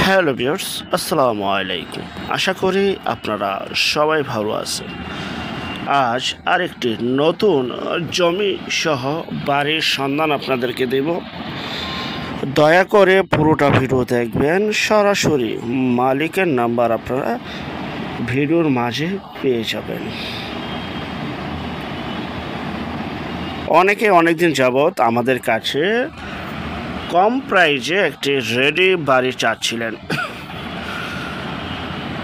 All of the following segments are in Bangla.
হ্যালো ভিউয়ার্স, আসসালামু আলাইকুম। আশা করি আপনারা সবাই ভালো আছেন। আজ আরেকটি নতুন জমি সহ বাড়ির সন্ধান আপনাদেরকে দেব। দয়া করে পুরোটা ভিডিও দেখবেন। সরাসরি মালিকের নাম্বার আপনারা ভিডিওর মাঝে পেয়ে যাবেন। অনেকদিন যাবৎ আমাদের কাছে কম প্রাইজে একটি রেডি বাড়ি চাচ্ছিলেন,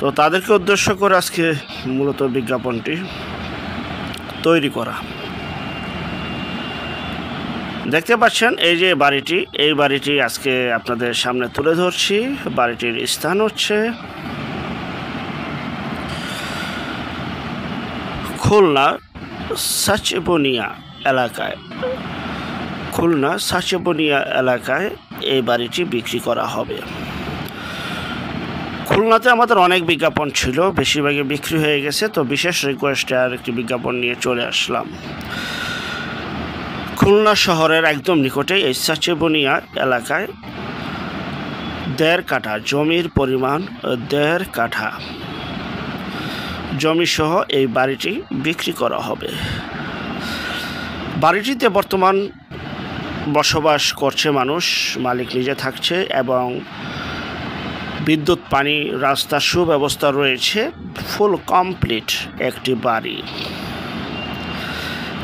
তো তাদেরকে উদ্দেশ্য করে আজকে মূলত বিজ্ঞাপনটি তৈরি করা। দেখতে পাচ্ছেন এই বাড়িটি আজকে আপনাদের সামনে তুলে ধরছি। বাড়িটির স্থান হচ্ছে খুলনা সাচেবনিয়া এলাকায় এই বাড়িটি বিক্রি করা হবে। খুলনাতে আমাদের অনেক বিজ্ঞাপন ছিল, বেশিরভাগই বিক্রি হয়ে গেছে, তো বিশেষ রিকোয়েস্টে আর একটি বিজ্ঞাপন নিয়ে চলে আসলাম। খুলনা শহরের একদম নিকটে এই সাচেবনিয়া এলাকায় 1.5 কাঠা জমির পরিমাণ, 1.5 কাঠা জমি সহ এই বাড়িটি বিক্রি করা হবে। বাড়িটিতে বর্তমান বসবাস করছে মানুষ, মালিক নিজে থাকছে এবং বিদ্যুৎ, পানি, রাস্তার সুব্যবস্থা রয়েছে। ফুল কমপ্লিট একটি বাড়ি।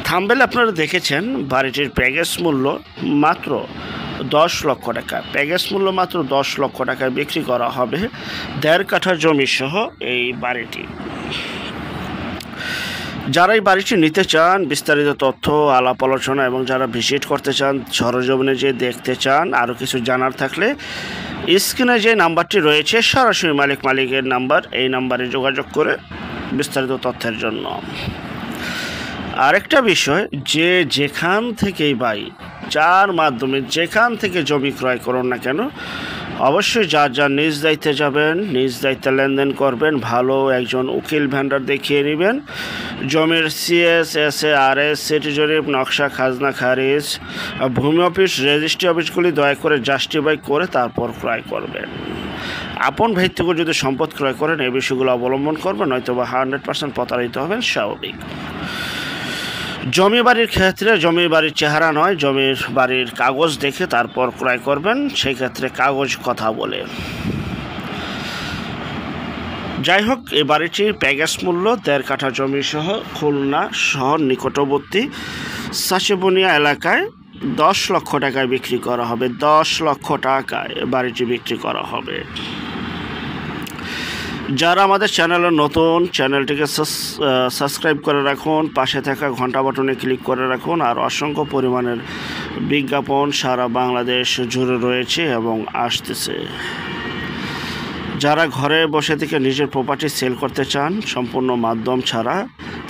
থাম্বনেলে আপনারা দেখেছেন বাড়িটির প্যাকেজ মূল্য মাত্র 10 লক্ষ টাকা। প্যাকেজ মূল্য মাত্র 10 লক্ষ টাকায় বিক্রি করা হবে 1.5 কাঠা জমি সহ এই বাড়িটি। যারা এই বাড়িটি নিতে চান, বিস্তারিত তথ্য, আলাপ আলোচনা এবং যারা ভিজিট করতে চান, সরজমিনে যে দেখতে চান, আরও কিছু জানার থাকলে স্ক্রিনে যে নাম্বারটি রয়েছে সরাসরি মালিকের নাম্বার, এই নাম্বারে যোগাযোগ করে বিস্তারিত তথ্যের জন্য। আরেকটা বিষয়, যে যেখান থেকেই যার মাধ্যমে যেখান থেকে জমি ক্রয় করুন না কেন, অবশ্যই যার নিজ দায়িত্বে যাবেন, নিজ দায়িত্বে লেনদেন করবেন, ভালো একজন উকিল ভেন্ডার দেখিয়ে নেবেন। জমির CS, SA, RS, সিটি জরিপ, নকশা, খাজনা খারিজ, ভূমি অফিস, রেজিস্ট্রি অফিসগুলি দয়া করে জাস্টিফাই করে তারপর ক্রয় করবেন। আপন ভিত্তিক যদি সম্পদ ক্রয় করেন এই বিষয়গুলো অবলম্বন করবেন, নয়তো বা 100% প্রতারিত হবেন, স্বাভাবিক। জমি বাড়ির ক্ষেত্রে জমি বাড়ির চেহারা নয়, জমির বাড়ির কাগজ দেখে তারপর ক্রয় করবেন, সেই ক্ষেত্রে কাগজ কথা বলে। যাই হোক, এই বাড়িটির প্যাকেজ মূল্য 1.5 কাঠা জমি সহ খুলনা শহর নিকটবর্তী সাচেবনিয়া এলাকায় 10 লক্ষ টাকায় বিক্রি করা হবে। 10 লক্ষ টাকায় বাড়িটি বিক্রি করা হবে। যারা আমাদের চ্যানেলে নতুন, চ্যানেলটিকে সাবস্ক্রাইব করে রাখুন, পাশে থাকা ঘন্টা বাটনে ক্লিক করে রাখুন। আর অসংখ্য পরিমাণের বিজ্ঞাপন সারা বাংলাদেশ জুড়ে রয়েছে এবং আসতেছে। যারা ঘরে বসে থেকে নিজের প্রপার্টি সেল করতে চান সম্পূর্ণ মাধ্যম ছাড়া,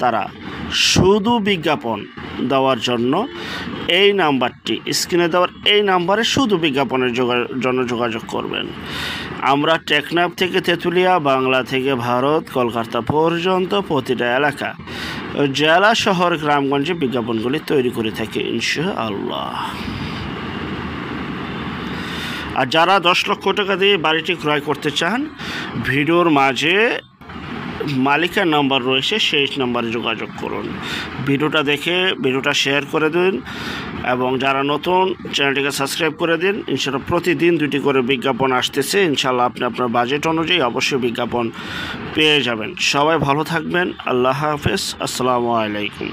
তারা শুধু বিজ্ঞাপন দেওয়ার জন্য এই নাম্বারটি, স্ক্রিনে দেওয়ার এই নাম্বারে শুধু বিজ্ঞাপনের জন্য যোগাযোগ করবেন। আমরা টেকনাফ থেকে তেঁতুলিয়া, বাংলা থেকে ভারত, কলকাতা পর্যন্ত প্রতিটা এলাকা, জেলা, শহর, গ্রামগঞ্জে বিজ্ঞাপনগুলি তৈরি করে থাকি ইনশাআল্লাহ। আর যারা 10 লক্ষ টাকা দিয়ে বাড়িটি ক্রয় করতে চান, ভিডিওর মাঝে মালিকের নাম্বার রয়েছে, সেই নাম্বারে যোগাযোগ করুন। ভিডিওটা দেখে ভিডিওটা শেয়ার করে দিন এবং যারা নতুন, চ্যানেলটিকে সাবস্ক্রাইব করে দিন। ইনশাআল্লাহ প্রতিদিন 2টি করে বিজ্ঞাপন আসতেছে। ইনশাআল্লাহ আপনি আপনার বাজেট অনুযায়ী অবশ্যই বিজ্ঞাপন পেয়ে যাবেন। সবাই ভালো থাকবেন। আল্লাহ হাফেজ। আসসালামু আলাইকুম।